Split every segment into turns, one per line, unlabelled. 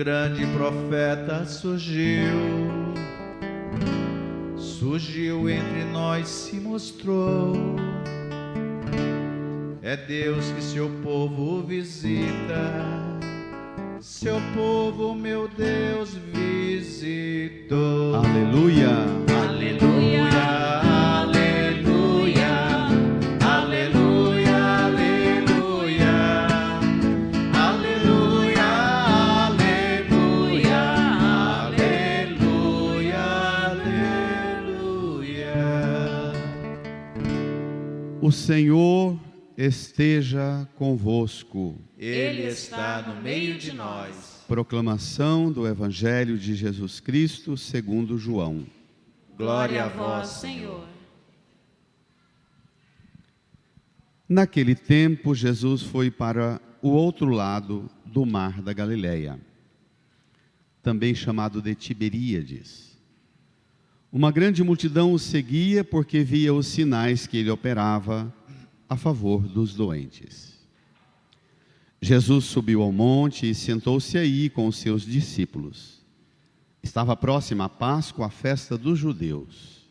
grande profeta surgiu entre nós, se mostrou. É Deus que seu povo visita, seu povo, meu Deus, visitou.
Aleluia,
aleluia, aleluia, aleluia, aleluia, aleluia, aleluia, aleluia, aleluia.
O Senhor esteja convosco.
Ele está no meio de nós.
Proclamação do Evangelho de Jesus Cristo segundo João.
Glória a vós, Senhor.
Naquele tempo, Jesus foi para o outro lado do mar da Galileia, também chamado de Tiberíades. Uma grande multidão o seguia porque via os sinais que ele operava a favor dos doentes. Jesus subiu ao monte e sentou-se aí com os seus discípulos. Estava próxima a Páscoa, a festa dos judeus.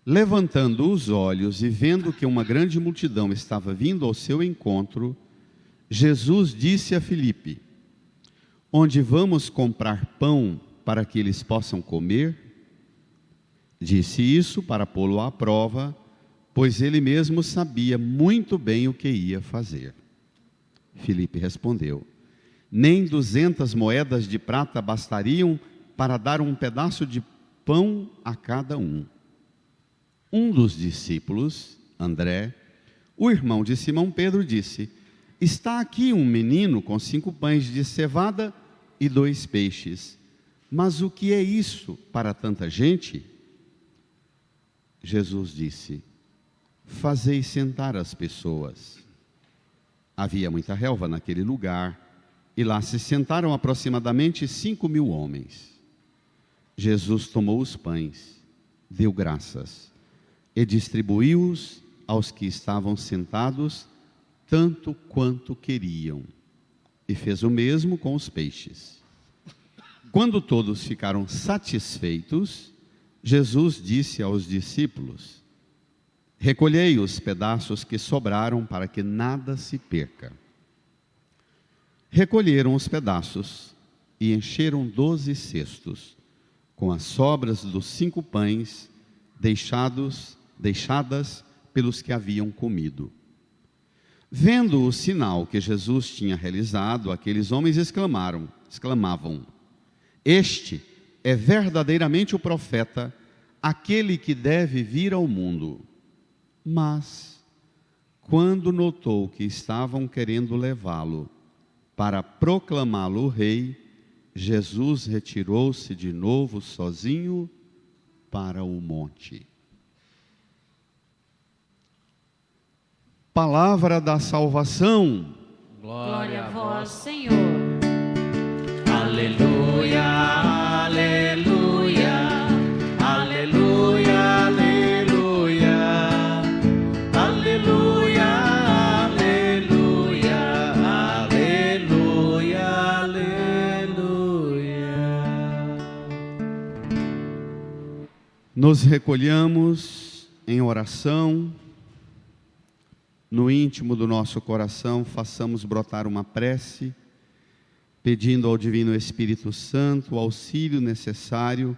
Levantando os olhos e vendo que uma grande multidão estava vindo ao seu encontro, Jesus disse a Filipe: onde vamos comprar pão para que eles possam comer? Disse isso para pô-lo à prova, pois ele mesmo sabia muito bem o que ia fazer. Filipe respondeu: nem 200 moedas de prata bastariam para dar um pedaço de pão a cada um. Um dos discípulos, André, o irmão de Simão Pedro, disse: está aqui um menino com 5 pães de cevada e 2 peixes. Mas o que é isso para tanta gente? Jesus disse: fazei sentar as pessoas. Havia muita relva naquele lugar, e lá se sentaram aproximadamente 5.000 homens. Jesus tomou os pães, deu graças, e distribuiu-os aos que estavam sentados, tanto quanto queriam, e fez o mesmo com os peixes. Quando todos ficaram satisfeitos, Jesus disse aos discípulos: recolhei os pedaços que sobraram para que nada se perca. Recolheram os pedaços e encheram 12 cestos, com as sobras dos 5 pães deixadas pelos que haviam comido. Vendo o sinal que Jesus tinha realizado, aqueles homens exclamavam: este é verdadeiramente o profeta, aquele que deve vir ao mundo. Mas, quando notou que estavam querendo levá-lo para proclamá-lo rei, Jesus retirou-se de novo sozinho para o monte. Palavra da salvação.
Glória a vós, Senhor.
Aleluia, aleluia, aleluia, aleluia, aleluia, aleluia, aleluia, aleluia.
Nos recolhamos em oração. No íntimo do nosso coração, façamos brotar uma prece, pedindo ao Divino Espírito Santo o auxílio necessário,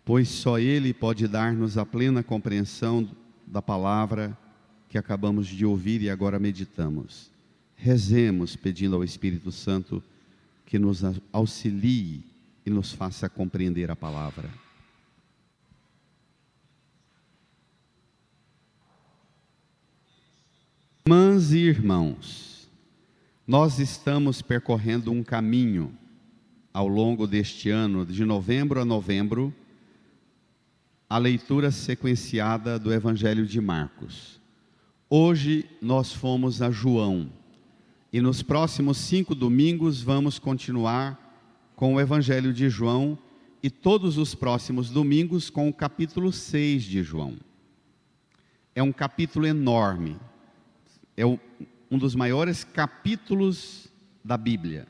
pois só Ele pode dar-nos a plena compreensão da palavra que acabamos de ouvir e agora meditamos. Rezemos pedindo ao Espírito Santo que nos auxilie e nos faça compreender a palavra. Irmãs e irmãos, nós estamos percorrendo um caminho ao longo deste ano, de novembro a novembro, a leitura sequenciada do Evangelho de Marcos. Hoje nós fomos a João e nos próximos 5 domingos vamos continuar com o Evangelho de João e todos os próximos domingos com o capítulo 6 de João. É um capítulo enorme. É um dos maiores capítulos da Bíblia.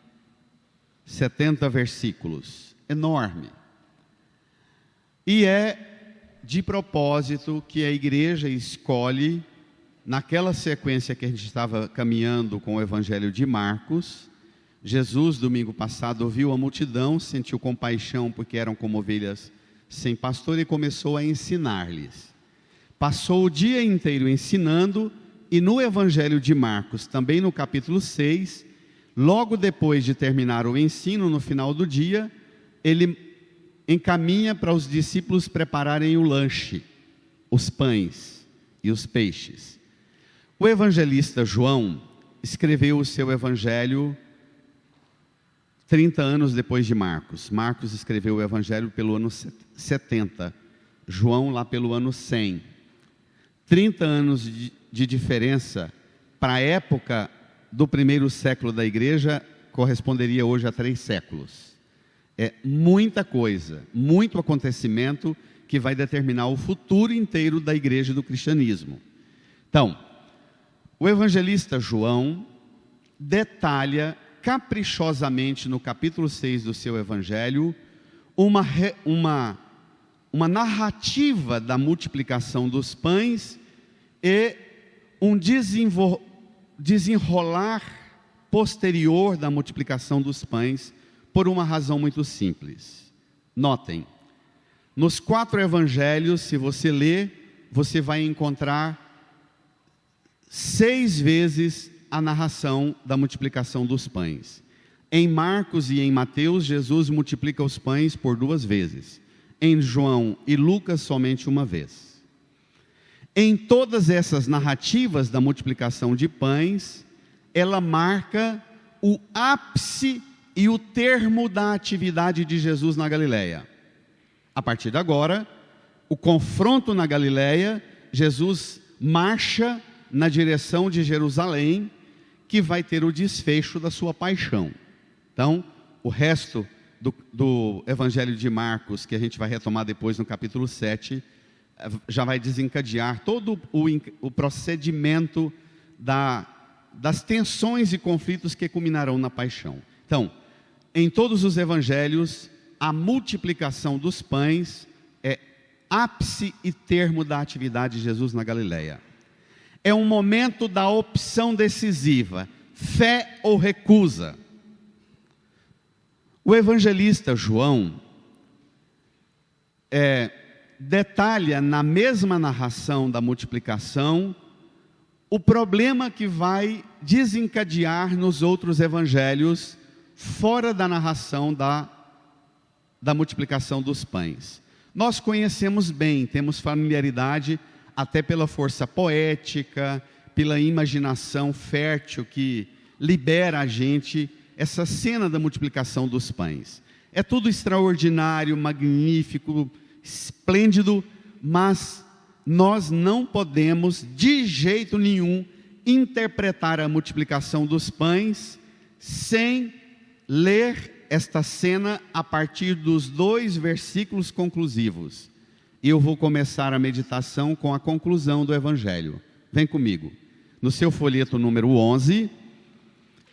70 versículos, enorme. E é de propósito que a igreja escolhe, naquela sequência que a gente estava caminhando com o Evangelho de Marcos. Jesus, domingo passado, ouviu a multidão, sentiu compaixão porque eram como ovelhas sem pastor e começou a ensinar-lhes. Passou o dia inteiro ensinando, e no Evangelho de Marcos, também no capítulo 6, logo depois de terminar o ensino, no final do dia, ele encaminha para os discípulos prepararem o lanche, os pães e os peixes. O evangelista João escreveu o seu evangelho 30 anos depois de Marcos. Marcos escreveu o evangelho pelo ano 70, João lá pelo ano 100. 30 anos de diferença para a época do primeiro século da igreja corresponderia hoje a 3 séculos. É muita coisa, muito acontecimento que vai determinar o futuro inteiro da igreja e do cristianismo. Então, o evangelista João detalha caprichosamente no capítulo 6 do seu evangelho uma narrativa da multiplicação dos pães e um desenrolar posterior da multiplicação dos pães, por uma razão muito simples. Notem, nos 4 evangelhos, se você ler, você vai encontrar 6 vezes a narração da multiplicação dos pães. Em Marcos e em Mateus, Jesus multiplica os pães por 2 vezes. Em João e Lucas, somente uma vez. Em todas essas narrativas da multiplicação de pães, ela marca o ápice e o termo da atividade de Jesus na Galileia. A partir de agora, o confronto na Galileia, Jesus marcha na direção de Jerusalém, que vai ter o desfecho da sua paixão. Então, o resto do Evangelho de Marcos, que a gente vai retomar depois no capítulo 7, já vai desencadear todo o procedimento das tensões e conflitos que culminarão na paixão. Então, em todos os evangelhos, a multiplicação dos pães é ápice e termo da atividade de Jesus na Galileia. É um momento da opção decisiva, fé ou recusa. O evangelista João detalha na mesma narração da multiplicação o problema que vai desencadear nos outros evangelhos, fora da narração da multiplicação dos pães. Nós conhecemos bem, temos familiaridade até pela força poética, pela imaginação fértil que libera a gente essa cena da multiplicação dos pães. É tudo extraordinário, magnífico, esplêndido, mas nós não podemos de jeito nenhum interpretar a multiplicação dos pães sem ler esta cena a partir dos 2 versículos conclusivos. E eu vou começar a meditação com a conclusão do Evangelho. Vem comigo. No seu folheto número 11,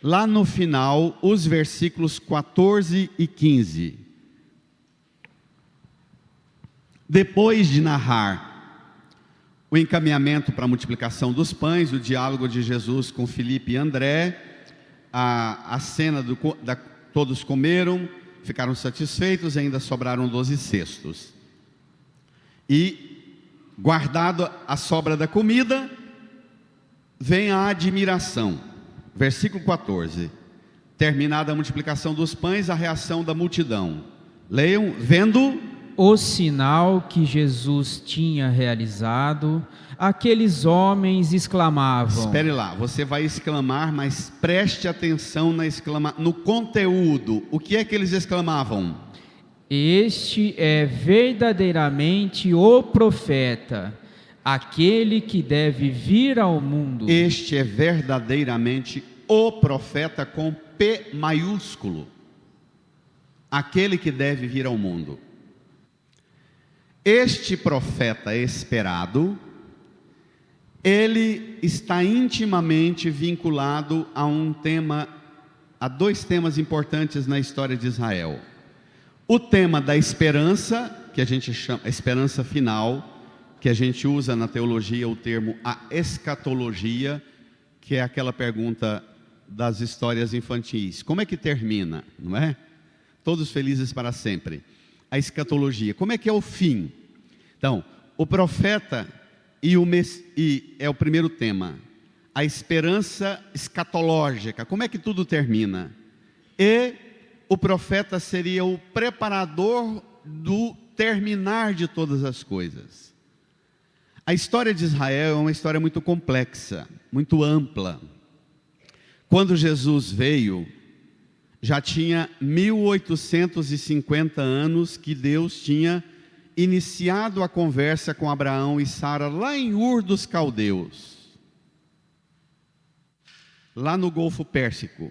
lá no final, os versículos 14 e 15. Depois de narrar o encaminhamento para a multiplicação dos pães, o diálogo de Jesus com Filipe e André, a cena todos comeram, ficaram satisfeitos e ainda sobraram 12 cestos. E, guardado a sobra da comida, vem a admiração. Versículo 14. Terminada a multiplicação dos pães, a reação da multidão. Leiam, vendo
o sinal que Jesus tinha realizado, aqueles homens exclamavam.
Espere lá, você vai exclamar, mas preste atenção no conteúdo. O que é que eles exclamavam?
Este é verdadeiramente o profeta, aquele que deve vir ao mundo.
Este é verdadeiramente o profeta com P maiúsculo. Aquele que deve vir ao mundo. Este profeta esperado, ele está intimamente vinculado a um tema há dois temas importantes na história de Israel. O tema da esperança, que a gente chama a esperança final, que a gente usa na teologia o termo a escatologia, que é aquela pergunta das histórias infantis. Como é que termina, não é? Todos felizes para sempre. A escatologia, como é que é o fim? Então, o profeta e é o primeiro tema. A esperança escatológica, como é que tudo termina? E o profeta seria o preparador do terminar de todas as coisas. A história de Israel é uma história muito complexa, muito ampla. Quando Jesus veio, já tinha 1850 anos que Deus tinha iniciado a conversa com Abraão e Sara lá em Ur dos Caldeus, lá no Golfo Pérsico,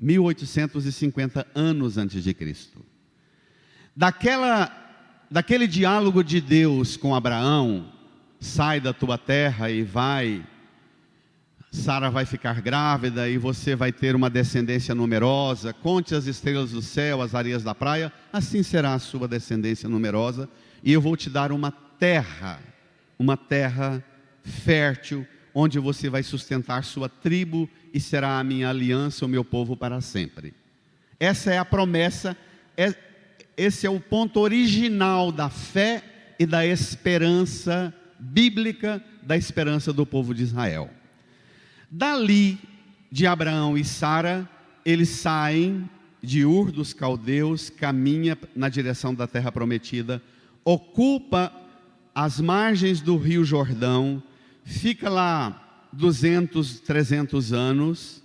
1850 anos antes de Cristo. Daquele diálogo de Deus com Abraão, sai da tua terra e vai, Sara vai ficar grávida e você vai ter uma descendência numerosa, conte as estrelas do céu, as areias da praia, assim será a sua descendência numerosa, e eu vou te dar uma terra fértil, onde você vai sustentar sua tribo e será a minha aliança, o meu povo para sempre. Essa é a promessa, esse é o ponto original da fé e da esperança bíblica, da esperança do povo de Israel. Dali, de Abraão e Sara, eles saem de Ur dos Caldeus, caminha na direção da terra prometida, ocupa as margens do rio Jordão, fica lá 200, 300 anos,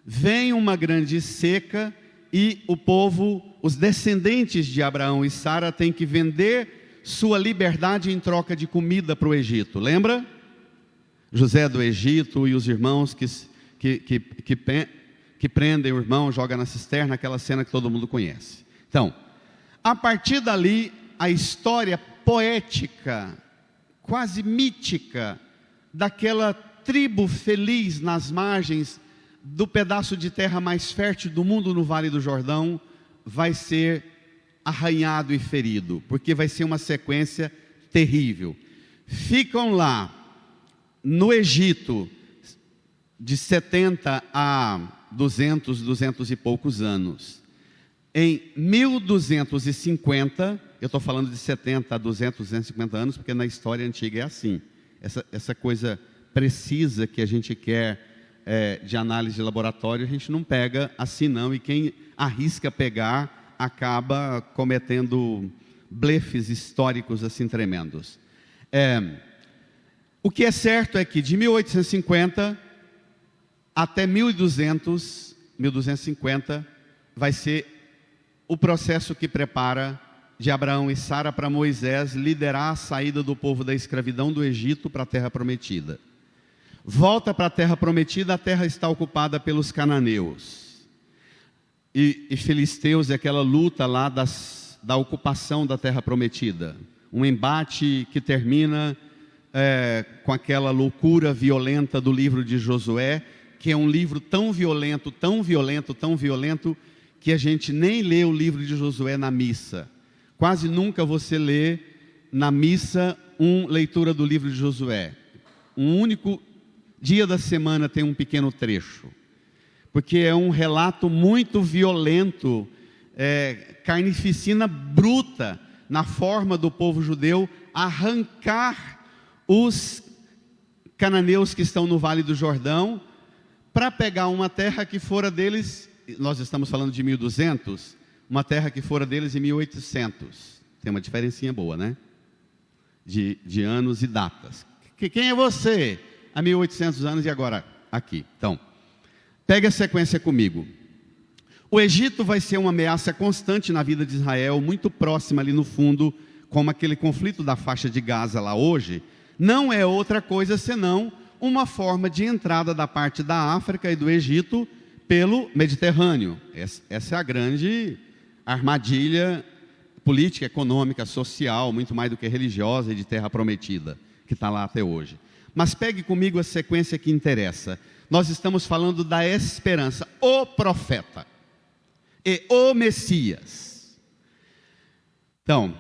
vem uma grande seca e o povo, os descendentes de Abraão e Sara, têm que vender sua liberdade em troca de comida para o Egito, lembra? José do Egito e os irmãos que prendem o irmão, joga na cisterna, aquela cena que todo mundo conhece. Então, a partir dali, a história poética, quase mítica, daquela tribo feliz nas margens do pedaço de terra mais fértil do mundo no Vale do Jordão, vai ser arranhado e ferido, porque vai ser uma sequência terrível. Ficam lá no Egito de 70 a 200 e poucos anos. Em 1250, eu estou falando de 70 a 250 anos, porque na história antiga é assim. Essa coisa precisa que a gente quer de análise de laboratório, a gente não pega assim não, e quem arrisca pegar acaba cometendo blefes históricos assim tremendos. O que é certo é que de 1850 até 1250 vai ser o processo que prepara de Abraão e Sara para Moisés liderar a saída do povo da escravidão do Egito para a terra prometida. Volta para a terra prometida, a terra está ocupada pelos cananeus e filisteus, é aquela luta lá da ocupação da terra prometida, um embate que termina com aquela loucura violenta do livro de Josué, que é um livro tão violento, que a gente nem lê o livro de Josué na missa. Quase nunca você lê na missa leitura do livro de Josué. Um único dia da semana tem um pequeno trecho, porque é um relato muito violento, carnificina bruta, na forma do povo judeu arrancar os cananeus que estão no Vale do Jordão, para pegar uma terra que fora deles, nós estamos falando de 1200, uma terra que fora deles em 1800. Tem uma diferencinha boa, né? De anos e datas. Quem é você? Há 1800 anos e agora aqui. Então, pega a sequência comigo. O Egito vai ser uma ameaça constante na vida de Israel, muito próxima ali no fundo, como aquele conflito da faixa de Gaza lá hoje. Não é outra coisa senão uma forma de entrada da parte da África e do Egito pelo Mediterrâneo. Essa é a grande armadilha política, econômica, social, muito mais do que religiosa e de terra prometida, que está lá até hoje. Mas pegue comigo a sequência que interessa. Nós estamos falando da esperança, o profeta e o Messias. Então,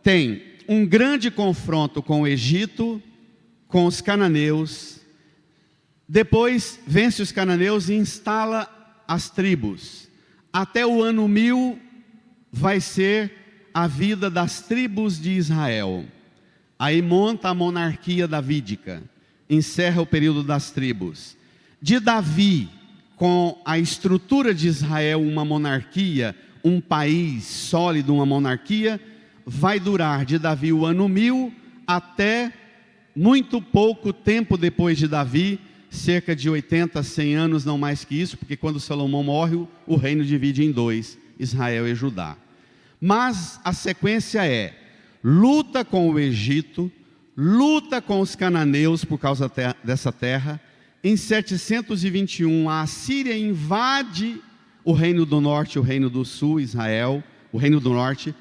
tem um grande confronto com o Egito, com os cananeus. Depois vence os cananeus e instala as tribos. Até o ano 1000 vai ser a vida das tribos de Israel. Aí monta a monarquia davídica, encerra o período das tribos. De Davi, com a estrutura de Israel, uma monarquia, um país sólido, uma monarquia, vai durar de Davi o ano 1000 até muito pouco tempo depois de Davi, cerca de 80, 100 anos, não mais que isso, porque quando Salomão morre, o reino divide em dois, Israel e Judá. Mas a sequência é: luta com o Egito, luta com os cananeus por causa dessa terra. Em 721, a Assíria invade o reino do norte e o reino do sul, Israel, o reino do norte.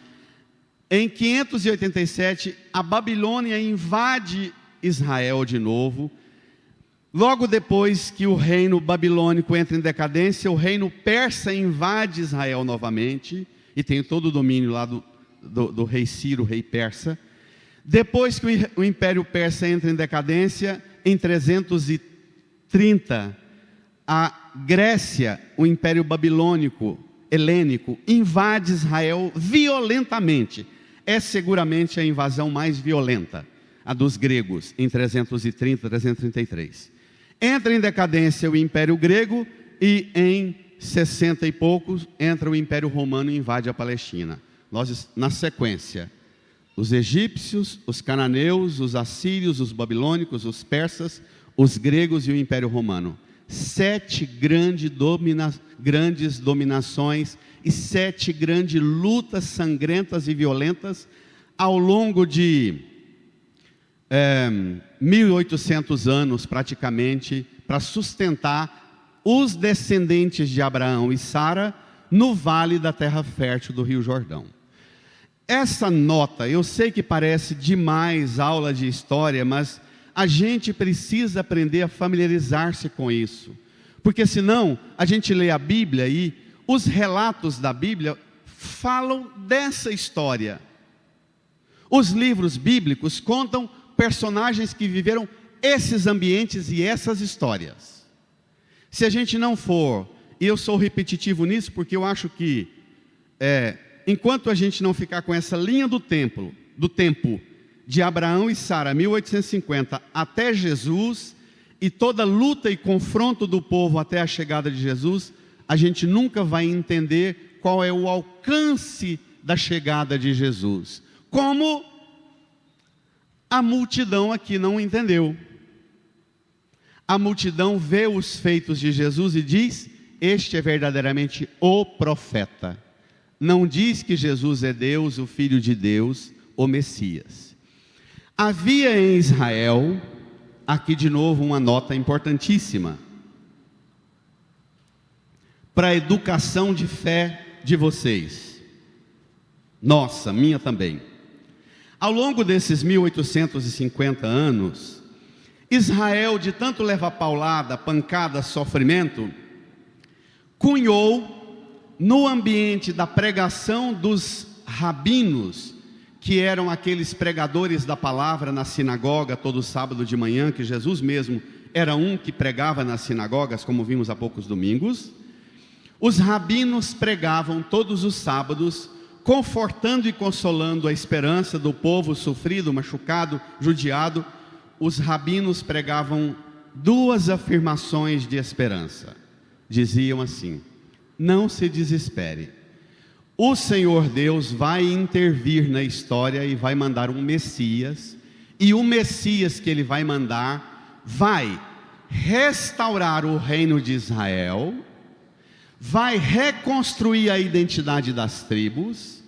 Em 587, a Babilônia invade Israel de novo. Logo depois que o reino babilônico entra em decadência, o reino persa invade Israel novamente, e tem todo o domínio lá do rei Ciro, rei persa. Depois que o império persa entra em decadência, em 330, a Grécia, o império babilônico, helênico, invade Israel violentamente. É seguramente a invasão mais violenta, a dos gregos, em 330, 333. Entra em decadência o Império Grego e em 60 e poucos entra o Império Romano e invade a Palestina. Nós, na sequência, os egípcios, os cananeus, os assírios, os babilônicos, os persas, os gregos e o Império Romano. 7 grandes dominações e 7 grandes lutas sangrentas e violentas ao longo de 1800 anos praticamente, para sustentar os descendentes de Abraão e Sara no vale da terra fértil do Rio Jordão. Essa nota, eu sei que parece demais aula de história, mas a gente precisa aprender a familiarizar-se com isso, porque senão a gente lê a Bíblia e os relatos da Bíblia falam dessa história. Os livros bíblicos contam personagens que viveram esses ambientes e essas histórias. Se a gente não for, e eu sou repetitivo nisso, porque eu acho que enquanto a gente não ficar com essa linha do tempo de Abraão e Sara, 1850, até Jesus, e toda luta e confronto do povo até a chegada de Jesus, a gente nunca vai entender qual é o alcance da chegada de Jesus. Como a multidão aqui não entendeu. A multidão vê os feitos de Jesus e diz: este é verdadeiramente o profeta. Não diz que Jesus é Deus, o Filho de Deus, o Messias. Havia em Israel, aqui de novo uma nota importantíssima, para a educação de fé de vocês. Nossa, minha também. Ao longo desses 1850 anos, Israel, de tanto levar paulada, pancada, sofrimento, cunhou no ambiente da pregação dos rabinos, que eram aqueles pregadores da palavra na sinagoga todo sábado de manhã, que Jesus mesmo era um que pregava nas sinagogas, como vimos há poucos domingos. Os rabinos pregavam todos os sábados, confortando e consolando a esperança do povo sofrido, machucado, judiado. Os rabinos pregavam 2 afirmações de esperança. Diziam assim: não se desespere, o Senhor Deus vai intervir na história e vai mandar um Messias, e o Messias que ele vai mandar vai restaurar o reino de Israel, vai reconstruir a identidade das tribos,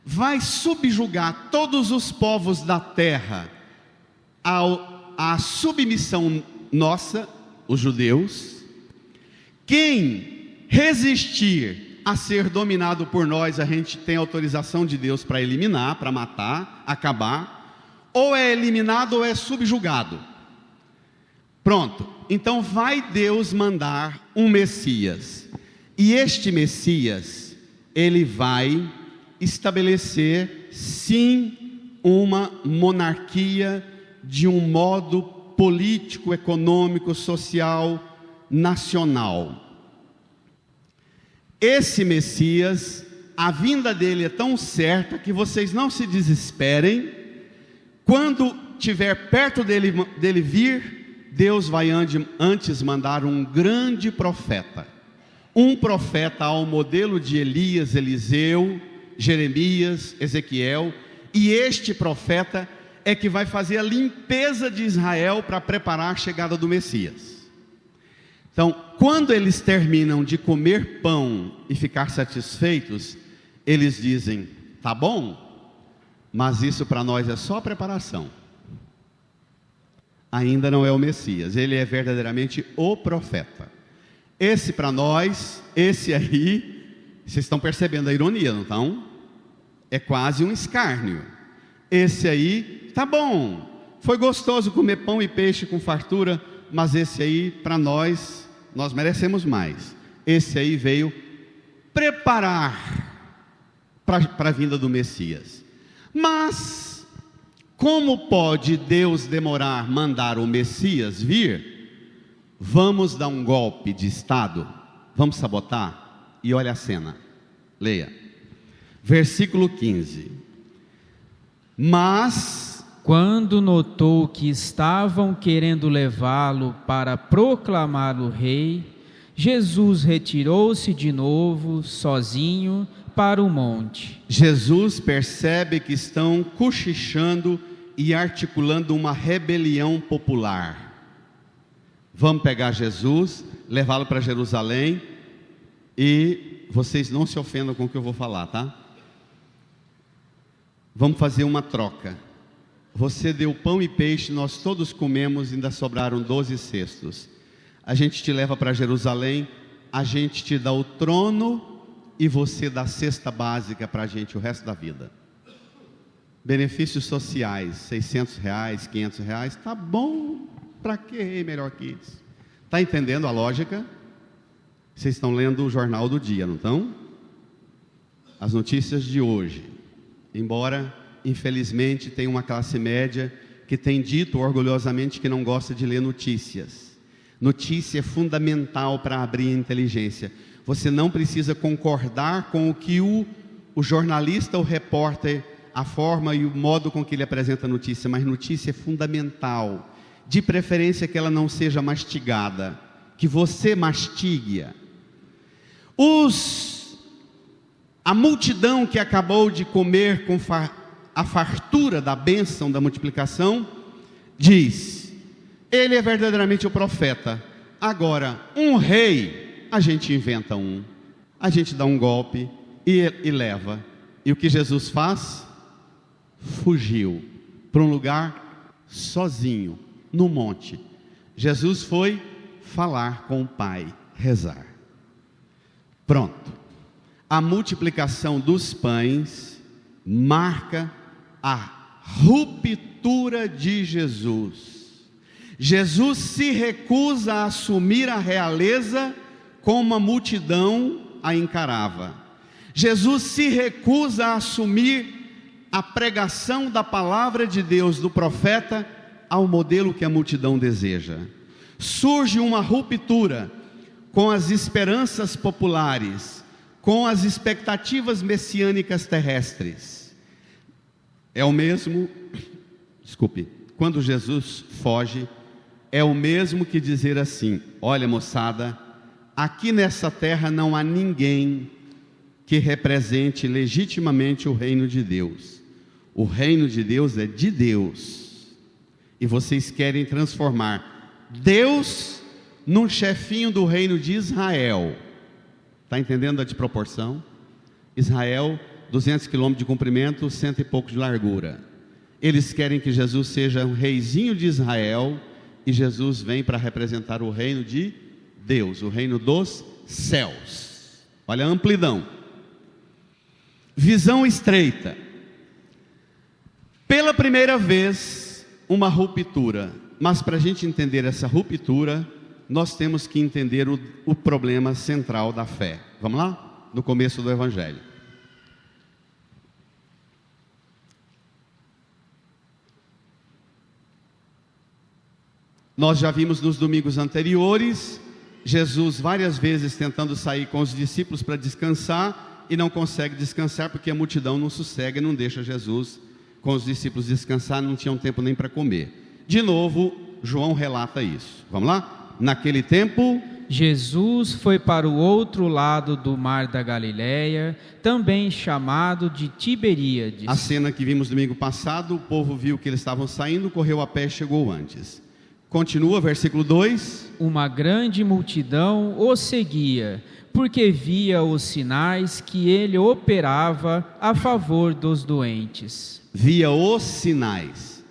vai subjugar todos os povos da terra à submissão nossa, os judeus. Quem resistir a ser dominado por nós, a gente tem autorização de Deus para eliminar, para matar, acabar. Ou é eliminado ou é subjugado. Pronto. então vai Deus mandar um Messias. E este Messias, ele vai estabelecer, sim, uma monarquia de um modo político, econômico, social, nacional. Esse Messias, a vinda dele é tão certa que vocês não se desesperem. Quando estiver perto dele vir, Deus vai antes mandar um grande profeta. Um profeta ao modelo de Elias, Eliseu, Jeremias, Ezequiel. E este profeta é que vai fazer a limpeza de Israel para preparar a chegada do Messias. Então, quando eles terminam de comer pão e ficar satisfeitos, eles dizem: tá bom, mas isso para nós é só preparação. Ainda não é o Messias, ele é verdadeiramente o profeta. Esse para nós, esse aí, vocês estão percebendo a ironia, não estão? É quase um escárnio. Esse aí, tá bom, foi gostoso comer pão e peixe com fartura, mas esse aí, para nós merecemos mais. Esse aí veio preparar para a vinda do Messias. Mas, como pode Deus demorar mandar o Messias vir? Vamos dar um golpe de Estado? Vamos sabotar? E olha a cena, leia. Versículo 15. Mas,
quando notou que estavam querendo levá-lo para proclamá-lo rei, Jesus retirou-se de novo, sozinho, para o monte.
Jesus percebe que estão cochichando e articulando uma rebelião popular. Vamos pegar Jesus, levá-lo para Jerusalém, e vocês não se ofendam com o que eu vou falar, tá? Vamos fazer uma troca. Você deu pão e peixe, nós todos comemos, ainda sobraram 12 cestos. A gente te leva para Jerusalém, a gente te dá o trono e você dá a cesta básica para a gente o resto da vida. Benefícios sociais, R$600, R$500, tá bom, para que melhor que isso? Está entendendo a lógica? Vocês estão lendo o jornal do dia, não estão? As notícias de hoje. Embora, infelizmente, tem uma classe média que tem dito orgulhosamente que não gosta de ler notícias. Notícia é fundamental para abrir a inteligência. Você não precisa concordar com o que o jornalista, o repórter, a forma e o modo com que ele apresenta a notícia, mas notícia é fundamental. De preferência que ela não seja mastigada, que você mastigue-a. A multidão que acabou de comer com a fartura da bênção da multiplicação, diz: ele é verdadeiramente o profeta. Agora, um rei, a gente inventa a gente dá um golpe e leva. E o que Jesus faz? Fugiu para um lugar sozinho, no monte. Jesus foi falar com o Pai, rezar. Pronto. A multiplicação dos pães marca a ruptura de Jesus. Jesus se recusa a assumir a realeza como a multidão a encarava. Jesus se recusa a assumir a pregação da palavra de Deus, do profeta, ao modelo que a multidão deseja. Surge uma ruptura com as esperanças populares, com as expectativas messiânicas terrestres. É o mesmo, quando Jesus foge, é o mesmo que dizer assim: olha, moçada, aqui nessa terra não há ninguém que represente legitimamente o reino de Deus. O reino de Deus é de Deus, e vocês querem transformar Deus num chefinho do reino de Israel. Está entendendo a desproporção? Israel, 200 quilômetros de comprimento, 100 e pouco de largura. Eles querem que Jesus seja um reizinho de Israel, e Jesus vem para representar o reino de Deus, o reino dos céus. Olha a amplidão. Visão estreita. Pela primeira vez, uma ruptura. Mas para a gente entender essa ruptura, nós temos que entender o problema central da fé. Vamos lá? No começo do Evangelho. Nós já vimos nos domingos anteriores, Jesus várias vezes tentando sair com os discípulos para descansar e não consegue descansar porque a multidão não sossega e não deixa Jesus com os discípulos descansar, não tinham tempo nem para comer. De novo, João relata isso. Vamos lá? Naquele tempo,
Jesus foi para o outro lado do mar da Galileia, também chamado de Tiberíades.
A cena que vimos domingo passado, o povo viu que eles estavam saindo, correu a pé e chegou antes. Continua, versículo 2.
Uma grande multidão o seguia, porque via os sinais que ele operava a favor dos doentes.
Via os sinais.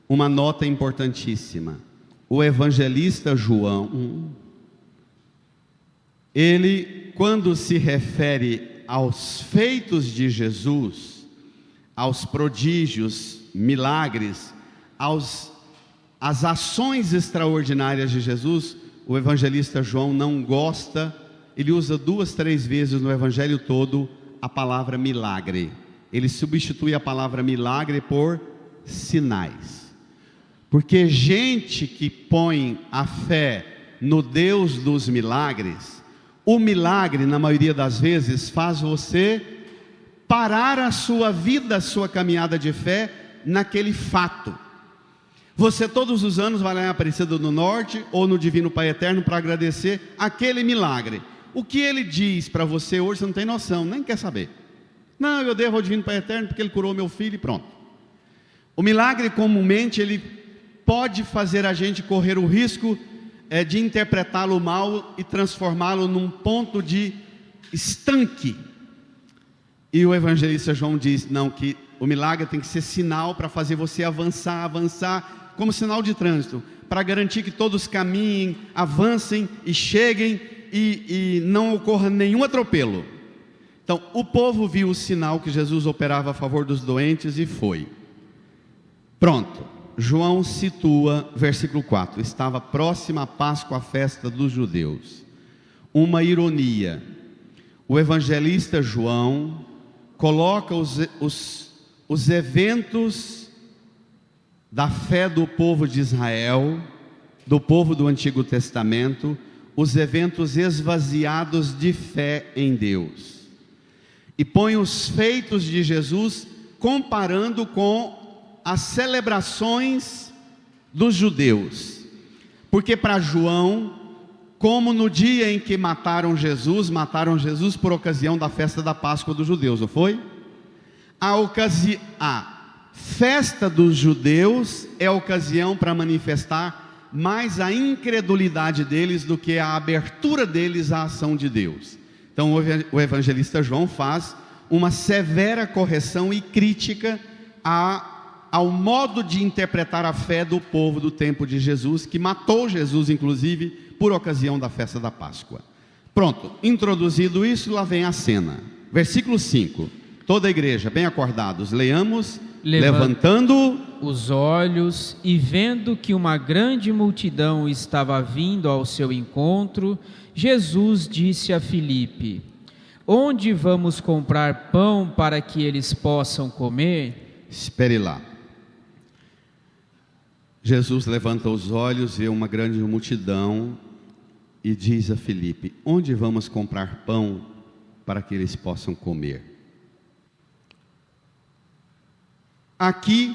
Uma nota importantíssima. O evangelista João, ele, quando se refere aos feitos de Jesus, aos prodígios, milagres, às ações extraordinárias de Jesus, o evangelista João não gosta, ele usa 2, 3 vezes no evangelho todo a palavra milagre. Ele substitui a palavra milagre por sinais. Porque gente que põe a fé no Deus dos milagres, o milagre, na maioria das vezes, faz você parar a sua vida, a sua caminhada de fé naquele fato. Você todos os anos vai lá em Aparecida do Norte ou no Divino Pai Eterno para agradecer aquele milagre. O que ele diz para você hoje, você não tem noção, nem quer saber. Não, eu devo ao Divino Pai Eterno porque ele curou meu filho e pronto. O milagre comumente ele pode fazer a gente correr o risco de interpretá-lo mal e transformá-lo num ponto de estanque. E o evangelista João diz, não, que o milagre tem que ser sinal para fazer você avançar, como sinal de trânsito, para garantir que todos caminhem, avancem e cheguem e não ocorra nenhum atropelo. Então, o povo viu o sinal que Jesus operava a favor dos doentes e foi. Pronto, João situa, versículo 4, estava próxima a Páscoa, a festa dos judeus. Uma ironia, o evangelista João coloca os eventos da fé do povo de Israel, do povo do Antigo Testamento, os eventos esvaziados de fé em Deus, e põe os feitos de Jesus comparando com as celebrações dos judeus, porque para João, como no dia em que mataram Jesus por ocasião da festa da Páscoa dos judeus, não foi? A festa dos judeus é a ocasião para manifestar mais a incredulidade deles do que a abertura deles à ação de Deus. Então o evangelista João faz uma severa correção e crítica ao modo de interpretar a fé do povo do tempo de Jesus, que matou Jesus inclusive por ocasião da festa da Páscoa. Pronto, introduzido isso, lá vem a cena. Versículo 5, toda a igreja, bem acordados, leamos. Levantando
os olhos e vendo que uma grande multidão estava vindo ao seu encontro, Jesus disse a Filipe: onde vamos comprar pão para que eles possam comer?
Espere lá. Jesus levanta os olhos, vê uma grande multidão e diz a Filipe: onde vamos comprar pão para que eles possam comer? Aqui,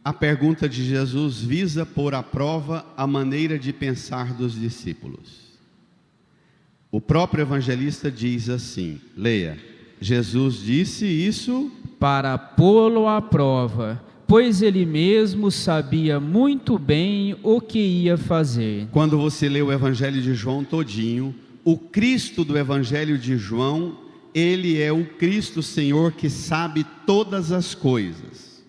a pergunta de Jesus visa pôr à prova a maneira de pensar dos discípulos. O próprio evangelista diz assim, leia, Jesus disse isso
para pô-lo à prova, pois ele mesmo sabia muito bem o que ia fazer.
Quando você lê o evangelho de João todinho, o Cristo do evangelho de João, ele é o Cristo Senhor que sabe todas as coisas.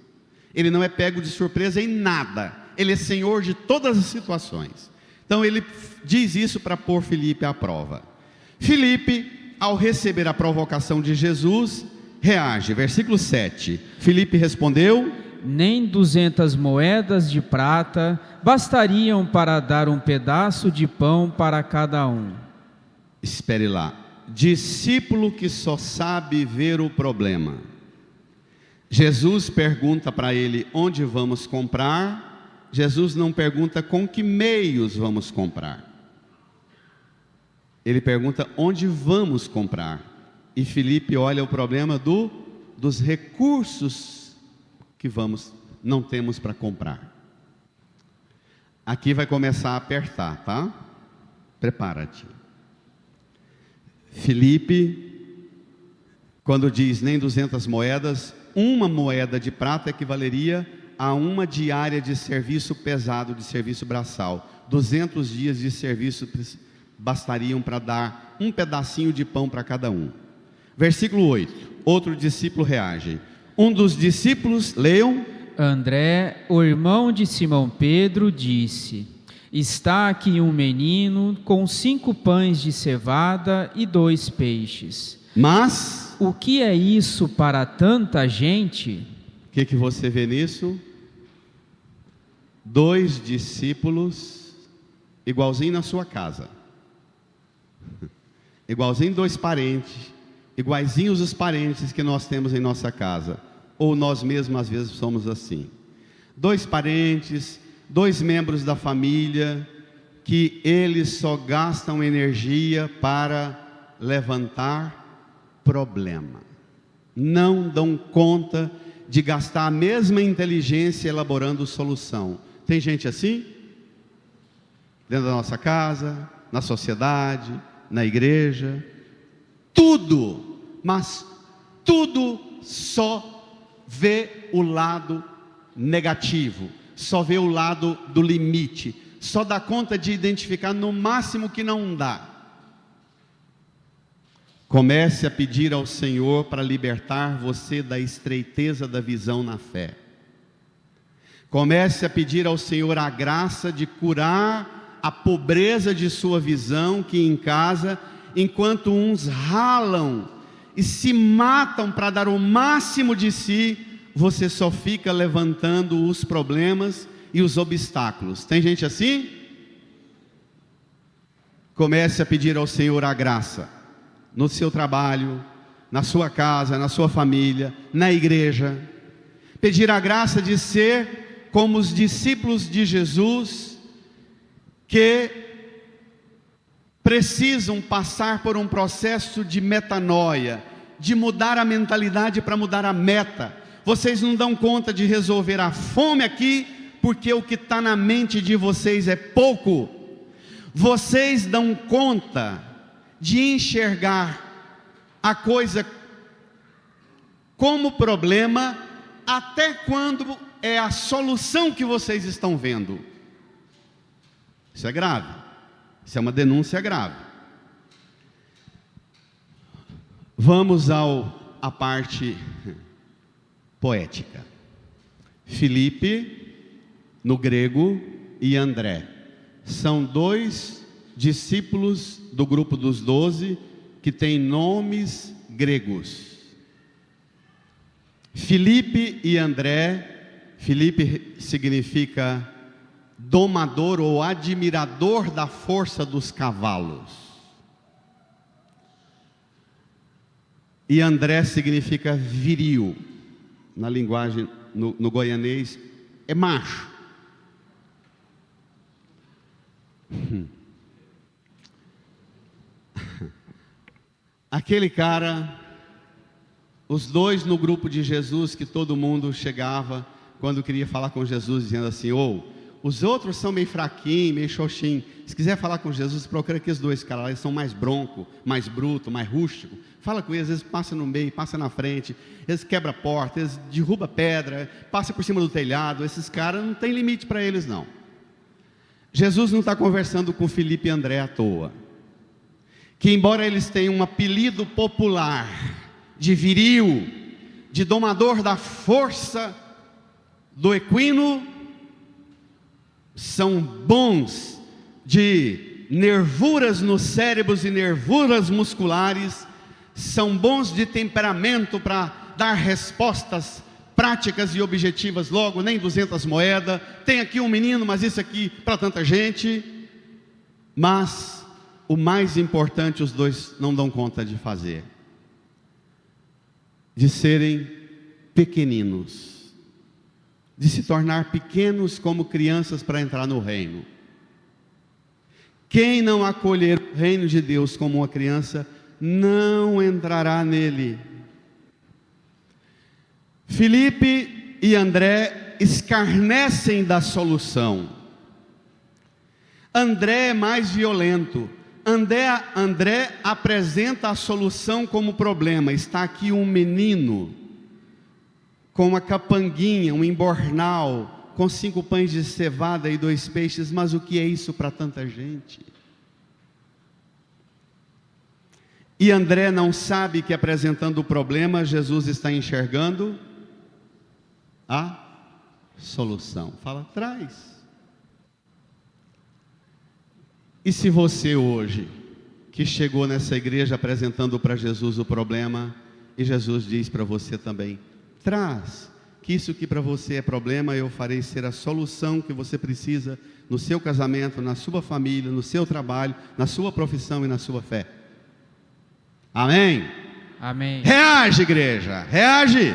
Ele não é pego de surpresa em nada. Ele é Senhor de todas as situações. Então ele diz isso para pôr Filipe à prova. Filipe, ao receber a provocação de Jesus, reage. Versículo 7. Filipe respondeu:
nem 200 moedas de prata bastariam para dar um pedaço de pão para cada um.
Espere lá. Discípulo que só sabe ver o problema. Jesus pergunta para ele onde vamos comprar. Jesus não pergunta com que meios vamos comprar. Ele pergunta onde vamos comprar. E Filipe olha o problema dos recursos que não temos para comprar. Aqui vai começar a apertar, tá? Prepara-te. Filipe, quando diz nem 200 moedas, uma moeda de prata equivaleria a uma diária de serviço pesado, de serviço braçal. 200 dias de serviço bastariam para dar um pedacinho de pão para cada um. Versículo 8, outro discípulo reage. Um dos discípulos, leiam.
André, o irmão de Simão Pedro, disse: está aqui um menino com 5 pães de cevada e 2 peixes.
Mas
o que é isso para tanta gente?
O que você vê nisso? 2 discípulos, igualzinho na sua casa, igualzinho 2 parentes, iguaizinhos os parentes que nós temos em nossa casa, ou nós mesmos às vezes somos assim. 2 parentes, 2 membros da família, que eles só gastam energia para levantar problema, não dão conta de gastar a mesma inteligência elaborando solução. Tem gente assim? Dentro da nossa casa, na sociedade, na igreja, tudo, mas tudo só vê o lado negativo, só vê o lado do limite, só dá conta de identificar no máximo que não dá. Comece a pedir ao Senhor para libertar você da estreiteza da visão na fé. Comece a pedir ao Senhor a graça de curar a pobreza de sua visão, que em casa, enquanto uns ralam e se matam para dar o máximo de si, você só fica levantando os problemas e os obstáculos. Tem gente assim? Comece a pedir ao Senhor a graça, no seu trabalho, na sua casa, na sua família, na igreja. Pedir a graça de ser como os discípulos de Jesus, que precisam passar por um processo de metanoia, de mudar a mentalidade para mudar a meta. Vocês não dão conta de resolver a fome aqui, porque o que está na mente de vocês é pouco. Vocês dão conta de enxergar a coisa como problema, até quando é a solução que vocês estão vendo. Isso é grave. Isso é uma denúncia grave. Vamos à parte poética. Filipe, no grego, e André são 2 discípulos do grupo dos 12 que têm nomes gregos. Filipe e André. Filipe significa domador ou admirador da força dos cavalos. E André significa viril. Na linguagem, no goianês, é macho. Aquele cara, os 2 no grupo de Jesus, que todo mundo chegava quando queria falar com Jesus, dizendo assim: os outros são meio fraquinhos, meio xoxinhos. Se quiser falar com Jesus, procura aqueles 2 caras lá, eles são mais bronco, mais bruto, mais rústico. Fala com eles, eles passam no meio, passam na frente, eles quebram a porta, eles derrubam pedra, passam por cima do telhado. Esses caras não tem limite para eles não. Jesus não está conversando com Filipe e André à toa. Que embora eles tenham um apelido popular de viril, de domador da força do equino, são bons de nervuras nos cérebros e nervuras musculares, são bons de temperamento para dar respostas práticas e objetivas logo, nem 200 moedas, tem aqui um menino, mas isso aqui para tanta gente. Mas o mais importante os dois não dão conta de fazer, de serem pequeninos, de se tornar pequenos como crianças para entrar no reino. Quem não acolher o reino de Deus como uma criança, não entrará nele. Filipe e André escarnecem da solução. André é mais violento. André apresenta a solução como problema. Está aqui um menino com uma capanguinha, um embornal, com 5 pães de cevada e 2 peixes, mas o que é isso para tanta gente? E André não sabe que apresentando o problema, Jesus está enxergando a solução. Fala, traz. E se você hoje, que chegou nessa igreja apresentando para Jesus o problema, e Jesus diz para você também, traz, que isso que para você é problema, eu farei ser a solução que você precisa no seu casamento, na sua família, no seu trabalho, na sua profissão e na sua fé. Amém?
Amém.
Reage, igreja, reage,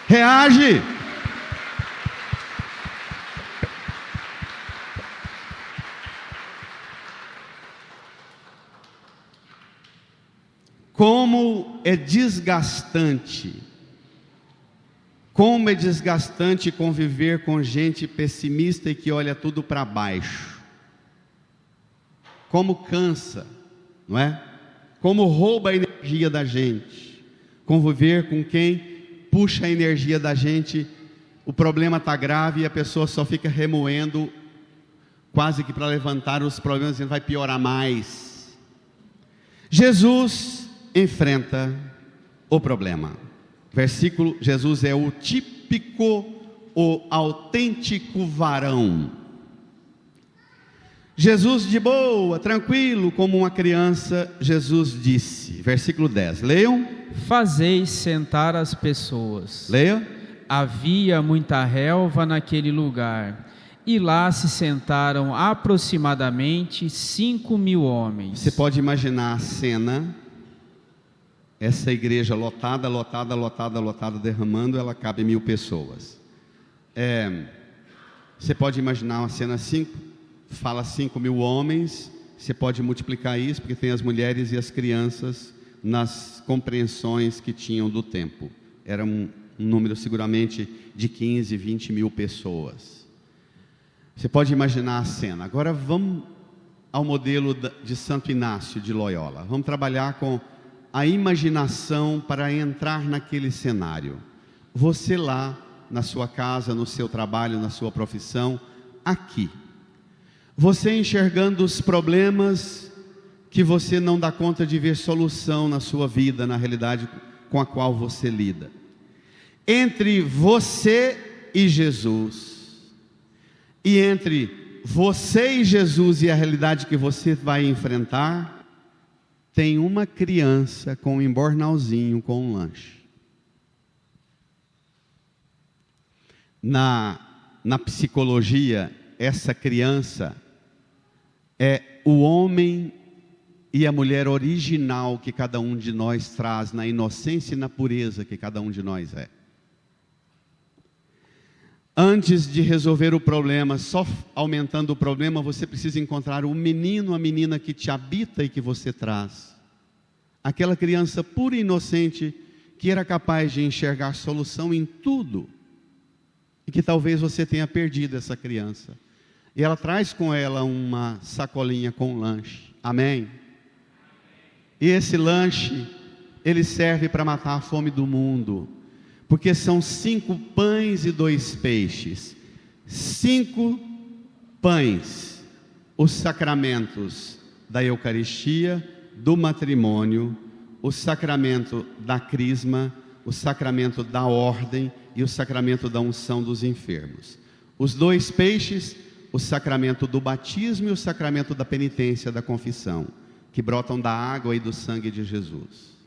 reage. Como é desgastante conviver com gente pessimista e que olha tudo para baixo. Como cansa, não é? Como rouba a energia da gente. Conviver com quem puxa a energia da gente, o problema está grave e a pessoa só fica remoendo, quase que para levantar os problemas, dizendo vai piorar mais. Jesus enfrenta o problema. Jesus é o típico, o autêntico varão. Jesus de boa, tranquilo, como uma criança, Jesus disse, versículo 10, leiam.
Fazeis sentar as pessoas.
Leia.
Havia muita relva naquele lugar, e lá se sentaram aproximadamente 5.000 homens. Você
pode imaginar a cena, essa igreja lotada, derramando, ela cabe 1.000 pessoas. Você pode imaginar uma cena assim, fala 5.000 homens, você pode multiplicar isso, porque tem as mulheres e as crianças nas compreensões que tinham do tempo. Era um número seguramente de 15, 20 mil pessoas. Você pode imaginar a cena. Agora vamos ao modelo de Santo Inácio de Loyola. Vamos trabalhar com a imaginação para entrar naquele cenário. Você lá, na sua casa, no seu trabalho, na sua profissão, aqui. Você enxergando os problemas que você não dá conta de ver solução na sua vida, na realidade com a qual você lida. Entre você e Jesus, e entre você e Jesus e a realidade que você vai enfrentar, tem uma criança com um embornalzinho com um lanche. Na psicologia, essa criança é o homem e a mulher original que cada um de nós traz, na inocência e na pureza que cada um de nós é. Antes de resolver o problema, só aumentando o problema, você precisa encontrar o menino, a menina que te habita e que você traz. Aquela criança pura e inocente que era capaz de enxergar solução em tudo. E que talvez você tenha perdido essa criança. E ela traz com ela uma sacolinha com lanche. Amém? E esse lanche, ele serve para matar a fome do mundo. Porque são 5 pães e 2 peixes. 5 pães, os sacramentos da Eucaristia, do matrimônio, o sacramento da crisma, o sacramento da ordem e o sacramento da unção dos enfermos. Os 2 peixes, o sacramento do batismo e o sacramento da penitência, da confissão, que brotam da água e do sangue de Jesus.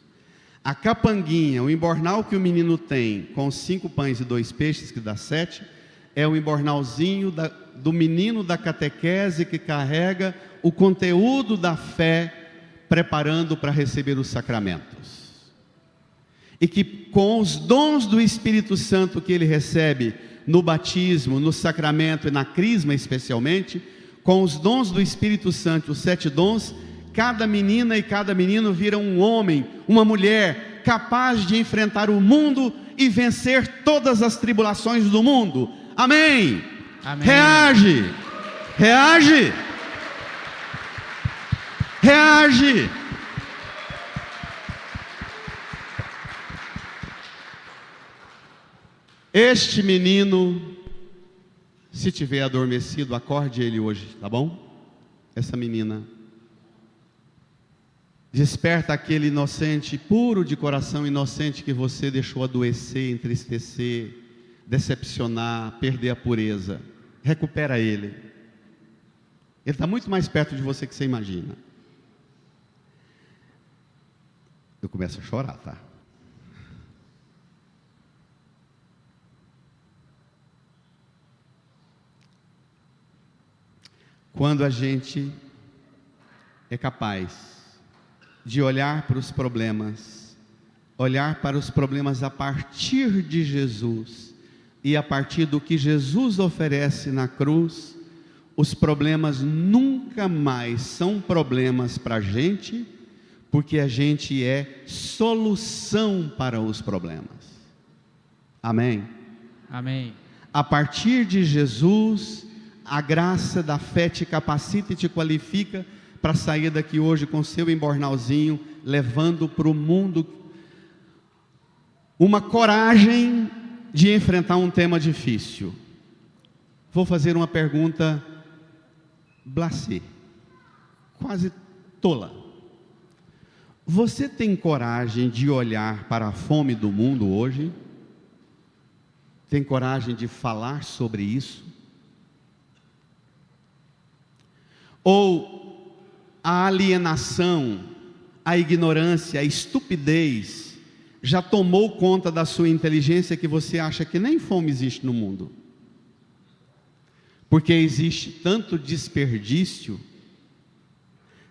A capanguinha, o embornal que o menino tem com 5 pães e 2 peixes, que dá 7, é o embornalzinho do menino da catequese que carrega o conteúdo da fé, preparando para receber os sacramentos. E que com os dons do Espírito Santo que ele recebe no batismo, no sacramento e na crisma especialmente, com os dons do Espírito Santo, os 7 dons, cada menina e cada menino vira um homem, uma mulher capaz de enfrentar o mundo e vencer todas as tribulações do mundo. Amém?
Amém.
Reage! Reage! Reage! Este menino, se tiver adormecido, acorde ele hoje, tá bom? Essa menina, desperta aquele inocente, puro de coração, inocente que você deixou adoecer, entristecer, decepcionar, perder a pureza. Recupera ele. Ele está muito mais perto de você que você imagina. Eu começo a chorar, tá? Quando a gente é capaz de olhar para os problemas a partir de Jesus e a partir do que Jesus oferece na cruz, os problemas nunca mais são problemas para a gente, porque a gente é solução para os problemas. Amém?
Amém.
A partir de Jesus, a graça da fé te capacita e te qualifica para sair daqui hoje com seu embornalzinho, levando para o mundo uma coragem de enfrentar um tema difícil. Vou fazer uma pergunta blasé, quase tola. Você tem coragem de olhar para a fome do mundo hoje? Tem coragem de falar sobre isso? Ou a alienação, a ignorância, a estupidez já tomou conta da sua inteligência que você acha que nem fome existe no mundo? Porque existe tanto desperdício.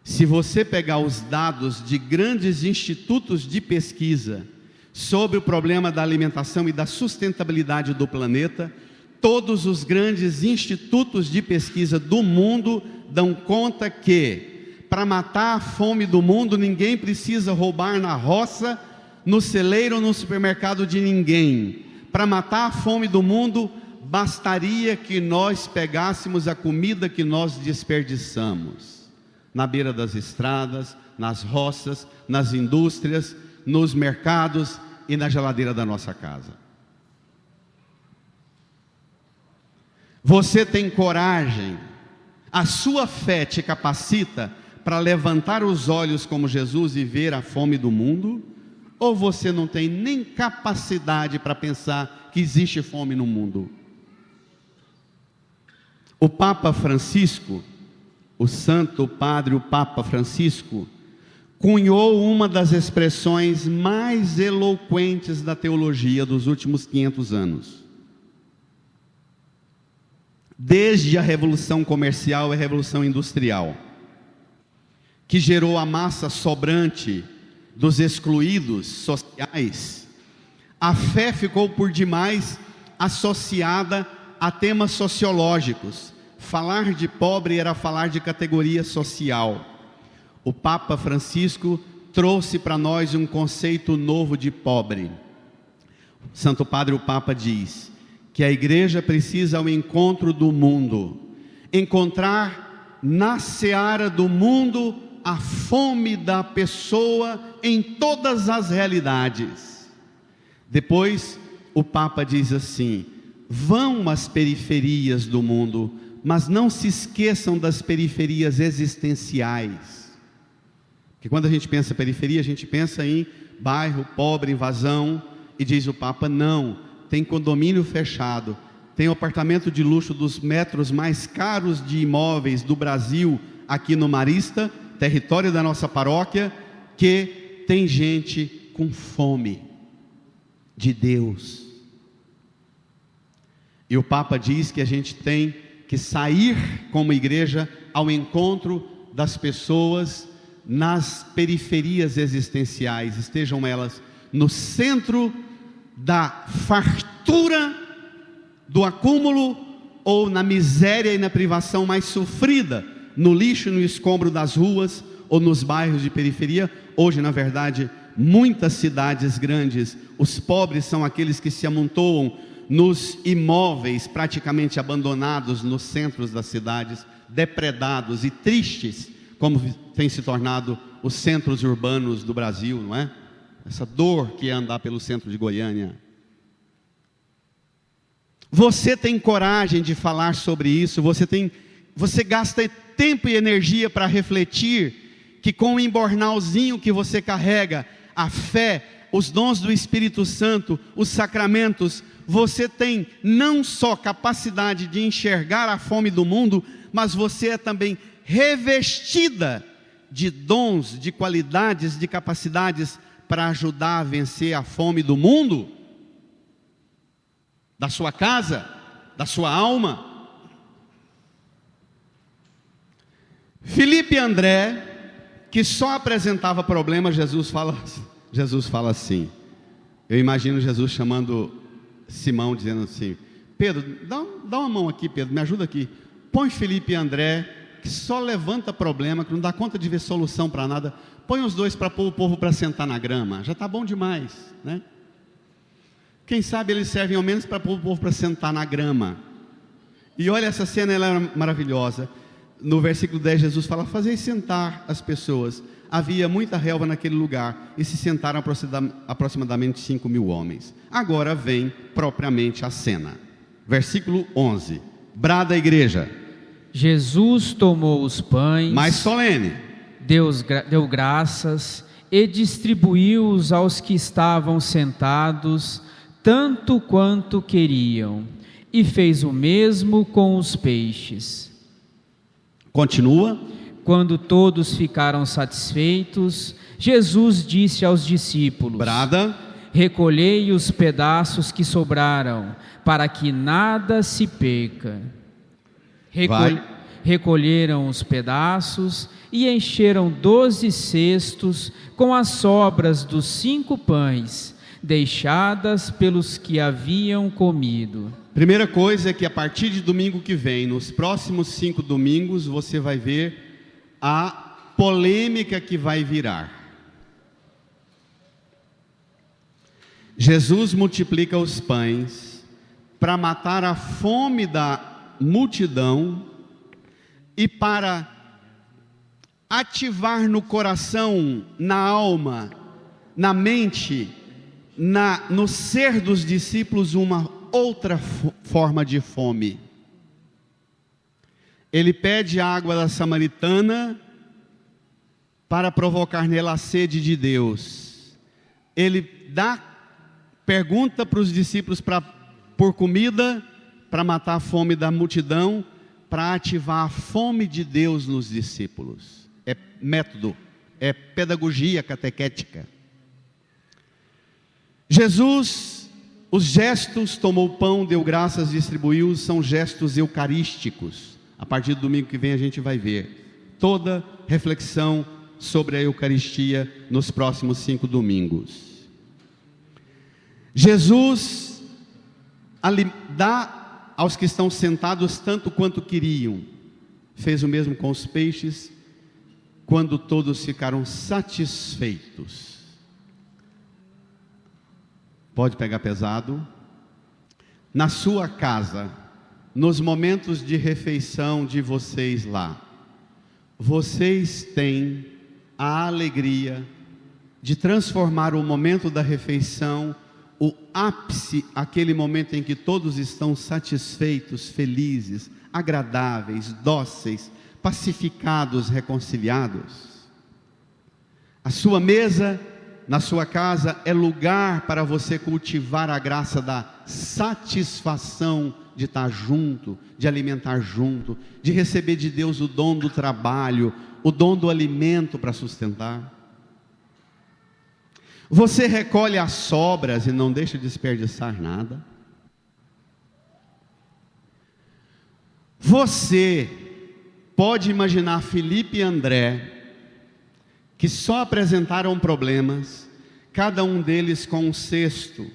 Se você pegar os dados de grandes institutos de pesquisa sobre o problema da alimentação e da sustentabilidade do planeta, todos os grandes institutos de pesquisa do mundo dão conta que, para matar a fome do mundo, ninguém precisa roubar na roça, no celeiro ou no supermercado de ninguém. Para matar a fome do mundo, bastaria que nós pegássemos a comida que nós desperdiçamos na beira das estradas, nas roças, nas indústrias, nos mercados e na geladeira da nossa casa. Você tem coragem? A sua fé te capacita para levantar os olhos como Jesus e ver a fome do mundo? Ou você não tem nem capacidade para pensar que existe fome no mundo? O Papa Francisco, o Santo Padre, o Papa Francisco, cunhou uma das expressões mais eloquentes da teologia dos últimos 500 anos. Desde a Revolução Comercial e a Revolução Industrial, que gerou a massa sobrante dos excluídos sociais, a fé ficou por demais associada a temas sociológicos. Falar de pobre era falar de categoria social. O Papa Francisco trouxe para nós um conceito novo de pobre. Santo Padre, o Papa diz que a igreja precisa ao encontro do mundo, encontrar na seara do mundo a fome da pessoa em todas as realidades. Depois o Papa diz assim: vão às periferias do mundo, mas não se esqueçam das periferias existenciais. Porque quando a gente pensa em periferia, a gente pensa em bairro pobre, invasão, e diz o Papa, não, tem condomínio fechado, tem o apartamento de luxo dos metros mais caros de imóveis do Brasil, aqui no Marista, território da nossa paróquia, que tem gente com fome de Deus. E o Papa diz que a gente tem que sair como igreja ao encontro das pessoas nas periferias existenciais, estejam elas no centro da fartura, do acúmulo, ou na miséria e na privação mais sofrida, no lixo e no escombro das ruas, ou nos bairros de periferia. Hoje, na verdade, muitas cidades grandes, os pobres são aqueles que se amontoam nos imóveis praticamente abandonados nos centros das cidades, depredados e tristes, como tem se tornado os centros urbanos do Brasil, não é? Essa dor que é andar pelo centro de Goiânia. Você tem coragem de falar sobre isso? Você gasta tempo e energia para refletir que com o embornalzinho que você carrega, a fé, os dons do Espírito Santo, os sacramentos, você tem não só capacidade de enxergar a fome do mundo, mas você é também revestida de dons, de qualidades, de capacidades para ajudar a vencer a fome do mundo, da sua casa, da sua alma. Filipe e André, que só apresentava problemas, Jesus fala assim. Eu imagino Jesus chamando Simão, dizendo assim: Pedro, dá uma mão aqui, Pedro, me ajuda aqui. Põe Filipe e André, que só levanta problema, que não dá conta de ver solução para nada. Põe os dois para pôr o povo para sentar na grama, já está bom demais, né? Quem sabe eles servem ao menos para pôr o povo para sentar na grama. E olha, essa cena, ela é maravilhosa. No versículo 10, Jesus fala: fazei sentar as pessoas. Havia muita relva naquele lugar, e se sentaram aproximadamente 5.000 homens. Agora vem propriamente a cena. Versículo 11, brada a igreja.
Jesus tomou os pães,
mais solene,
deu graças e distribuiu-os aos que estavam sentados, tanto quanto queriam, e fez o mesmo com os peixes.
Continua.
Quando todos ficaram satisfeitos, Jesus disse aos discípulos:
brada,
recolhei os pedaços que sobraram, para que nada se perca. Recolheram os pedaços e encheram 12 cestos com as sobras dos 5 pães, deixadas pelos que haviam comido.
Primeira coisa é que a partir de domingo que vem, nos próximos 5 domingos, você vai ver a polêmica que vai virar. Jesus multiplica os pães para matar a fome da multidão e para ativar no coração, na alma, na mente, no ser dos discípulos uma outra forma de fome. Ele pede a água da samaritana para provocar nela a sede de Deus. Ele pergunta para os discípulos por comida, para matar a fome da multidão, para ativar a fome de Deus nos discípulos. É método, é pedagogia catequética. Jesus, os gestos, tomou o pão, deu graças, distribuiu, são gestos eucarísticos. A partir do domingo que vem a gente vai ver toda reflexão sobre a Eucaristia nos próximos 5 domingos. Jesus dá aos que estão sentados tanto quanto queriam. Fez o mesmo com os peixes, quando todos ficaram satisfeitos. Pode pegar pesado. Na sua casa, nos momentos de refeição de vocês lá, vocês têm a alegria de transformar o momento da refeição, o ápice, aquele momento em que todos estão satisfeitos, felizes, agradáveis, dóceis, pacificados, reconciliados. A sua mesa na sua casa é lugar para você cultivar a graça da satisfação de estar junto, de alimentar junto, de receber de Deus o dom do trabalho, o dom do alimento para sustentar. Você recolhe as sobras e não deixa de desperdiçar nada? Você pode imaginar Felipe e André, que só apresentaram problemas, cada um deles com um cesto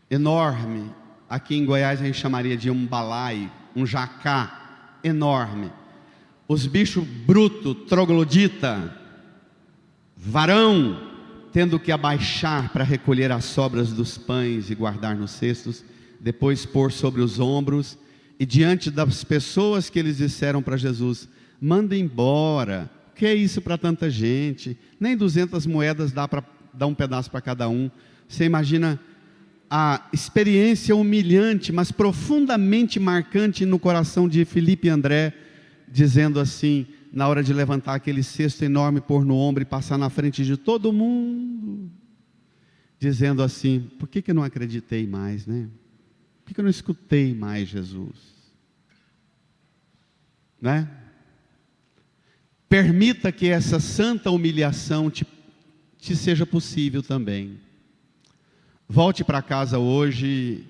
enorme, aqui em Goiás a gente chamaria de um balaio, um jacá enorme, os bichos brutos, troglodita, varão, tendo que abaixar para recolher as sobras dos pães e guardar nos cestos, depois pôr sobre os ombros, e diante das pessoas que eles disseram para Jesus: manda embora, o que é isso para tanta gente? Nem 200 moedas dá para dar um pedaço para cada um. Você imagina a experiência humilhante, mas profundamente marcante no coração de Felipe e André, dizendo assim, na hora de levantar aquele cesto enorme, pôr no ombro e passar na frente de todo mundo, dizendo assim: por que eu não acreditei mais, né? Por que eu não escutei mais Jesus? Né? Permita que essa santa humilhação te seja possível também. Volte para casa hoje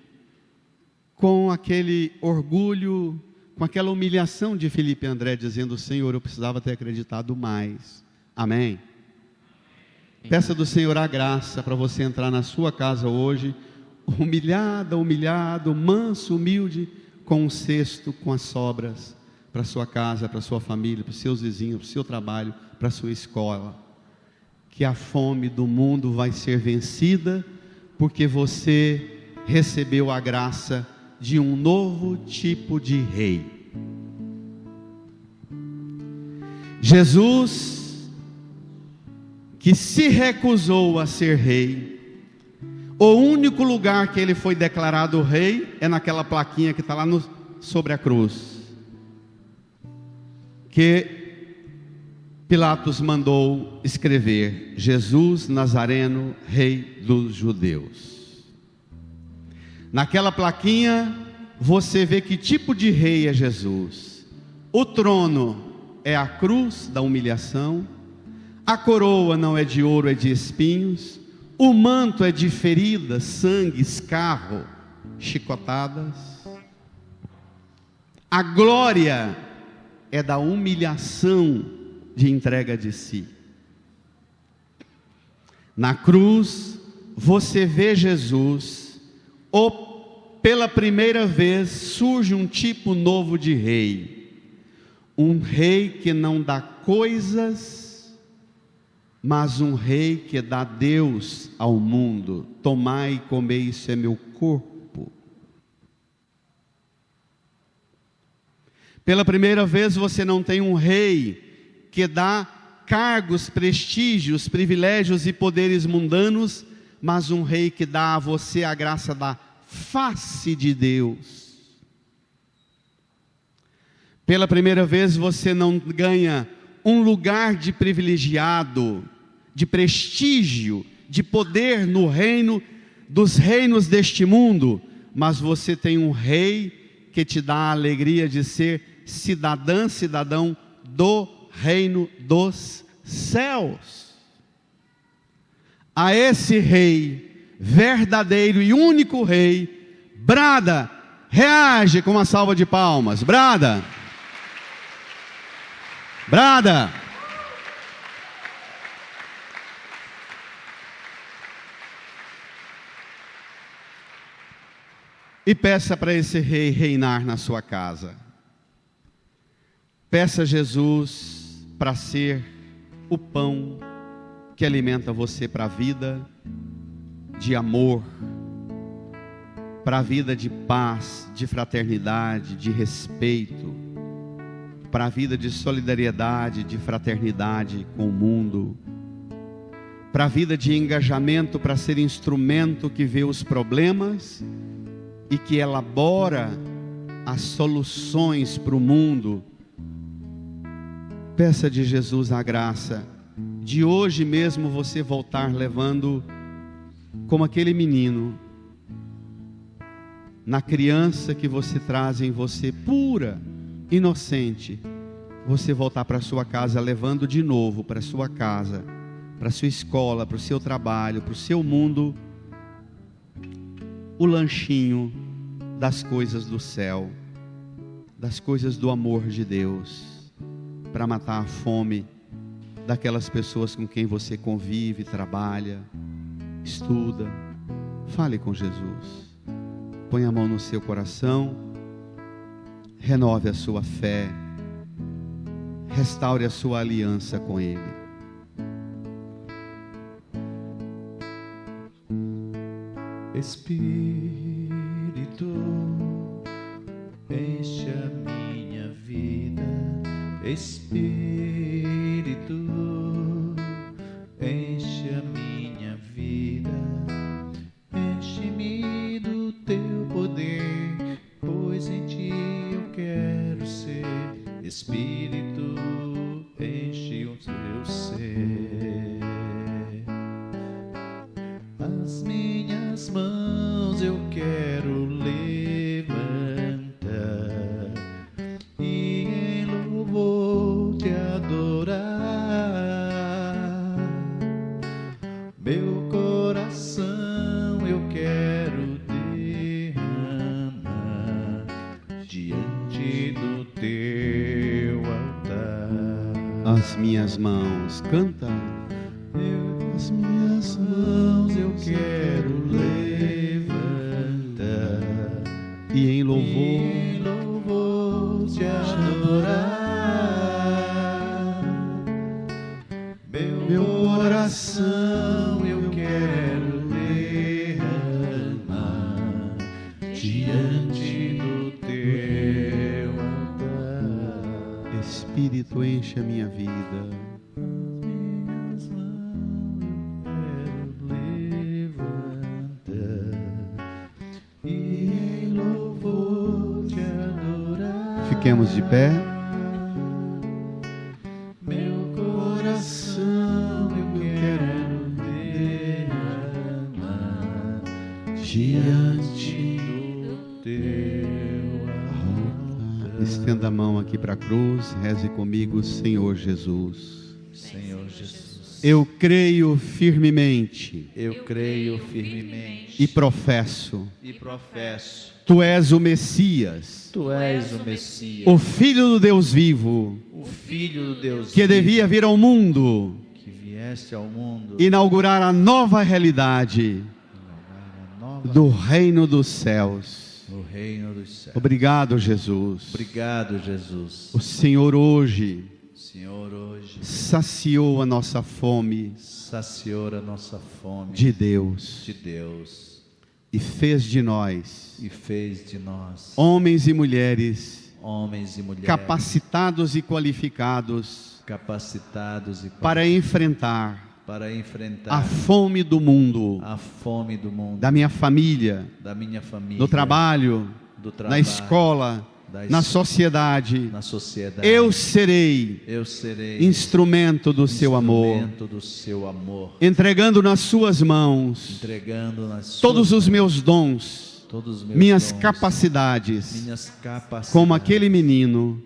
com aquele orgulho, com aquela humilhação de Felipe e André, dizendo: Senhor, eu precisava ter acreditado mais. Amém? Peça do Senhor a graça para você entrar na sua casa hoje, humilhado, manso, humilde, com um cesto, com as sobras, para a sua casa, para a sua família, para os seus vizinhos, para o seu trabalho, para a sua escola. Que a fome do mundo vai ser vencida, porque você recebeu a graça de um novo tipo de rei. Jesus, que se recusou a ser rei, o único lugar que ele foi declarado rei é naquela plaquinha que está lá sobre a cruz, que Pilatos mandou escrever: Jesus Nazareno, rei dos judeus. Naquela plaquinha você vê que tipo de rei é Jesus. O trono é a cruz da humilhação, a coroa não é de ouro, é de espinhos, o manto é de feridas, sangue, escarro, chicotadas. A glória é da humilhação de entrega de si. Na cruz você vê Jesus, pela primeira vez surge um tipo novo de rei, um rei que não dá coisas, mas um rei que dá Deus ao mundo. Tomai e comei, isso é meu corpo. Pela primeira vez você não tem um rei que dá cargos, prestígios, privilégios e poderes mundanos, mas um rei que dá a você a graça da face de Deus. Pela primeira vez você não ganha um lugar de privilegiado, de prestígio, de poder no reino dos reinos deste mundo, mas você tem um rei que te dá a alegria de ser cidadão do reino dos céus. A esse rei, verdadeiro e único rei, brada, reage com uma salva de palmas, brada, brada. E peça para esse rei reinar na sua casa. Peça a Jesus para ser o pão que alimenta você para a vida de amor, para a vida de paz, de fraternidade, de respeito, para a vida de solidariedade, de fraternidade com o mundo, para a vida de engajamento, para ser instrumento que vê os problemas e que elabora as soluções para o mundo. Peça de Jesus a graça de hoje mesmo você voltar levando, como aquele menino, na criança que você traz em você, pura, inocente, você voltar para sua casa levando de novo para sua casa para a sua escola, para o seu trabalho, para o seu mundo, o lanchinho das coisas do céu, das coisas do amor de Deus, para matar a fome daquelas pessoas com quem você convive, trabalha, estuda. Fale com Jesus. Põe a mão no seu coração, renove a sua fé, restaure a sua aliança com Ele.
Espírito, enche a minha vida. Espírito, enche a minha vida. Enche-me do teu poder, pois em ti eu quero ser. Espírito, enche o teu ser. As minhas mãos eu quero levantar e em louvor te adorar. Meu coração eu quero derramar diante do teu altar.
As minhas mãos, canta.
As minhas mãos eu quero levantar
E em
e
louvor,
em louvor te adorar. Meu coração eu quero derramar diante do teu altar.
Espírito, enche a minha vida.
Minhas mãos eu quero levantar e em louvor te adorar.
Fiquemos de pé.
Meu coração eu quero derramar diante do teu altar.
Estenda a mão aqui para a cruz, reze comigo. Senhor Jesus,
Senhor Jesus,
eu creio firmemente
eu creio firmemente
e professo:
e professo:
Tu és o Messias,
Tu és o Messias,
o Filho do Deus vivo,
o Filho do Deus
que
vivo,
devia vir ao mundo,
que vieste ao mundo
inaugurar a nova realidade
inaugurar a nova
do reino dos céus.
no reino dos céus.
Obrigado, Jesus.
Obrigado, Jesus.
O Senhor hoje
Senhor hoje
saciou a nossa fome
saciou a nossa fome
de Deus
de Deus
e fez de nós
e fez de nós
homens e mulheres
homens e mulheres
capacitados e qualificados
capacitados e
para enfrentar
para
a
enfrentar
fome do mundo,
a fome do mundo,
da minha família,
da minha família,
do trabalho,
do
na
trabalho,
escola,
da
na
es-
sociedade.
na sociedade.
Eu serei
Eu serei
instrumento do seu amor,
instrumento do seu amor,
entregando nas suas mãos
entregando nas suas
todos os
mãos
meus dons,
todos os meus
minhas
dons,
capacidades,
minhas capacidades,
como aquele menino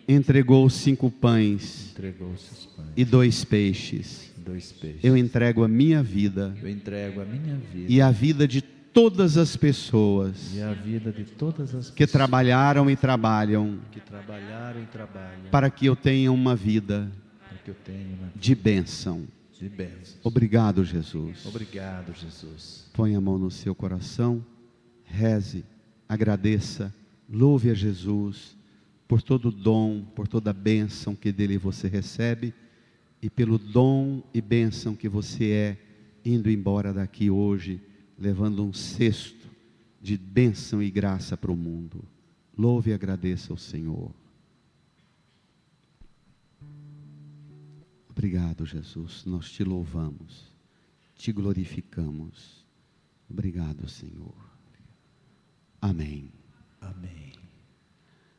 entregou 5 pães
entregou seus pães
e 2 peixes.
2 peixes.
Eu entrego a minha vida
Eu entrego a minha vida
e a vida de todas as pessoas
e a vida de todas as
que
pessoas
trabalharam e trabalham
que trabalharam e trabalham
para que eu tenha uma vida
para que eu tenha uma
de bênção.
de bênçãos.
Obrigado, Jesus.
Obrigado, Jesus.
Põe a mão no seu coração, reze, agradeça, louve a Jesus por todo o dom, por toda a bênção que dele você recebe e pelo dom e bênção que você é indo embora daqui hoje, levando um cesto de bênção e graça para o mundo. Louve e agradeça ao Senhor. Obrigado, Jesus. Nós te louvamos, te glorificamos. Obrigado, Senhor. Amém.
Amém.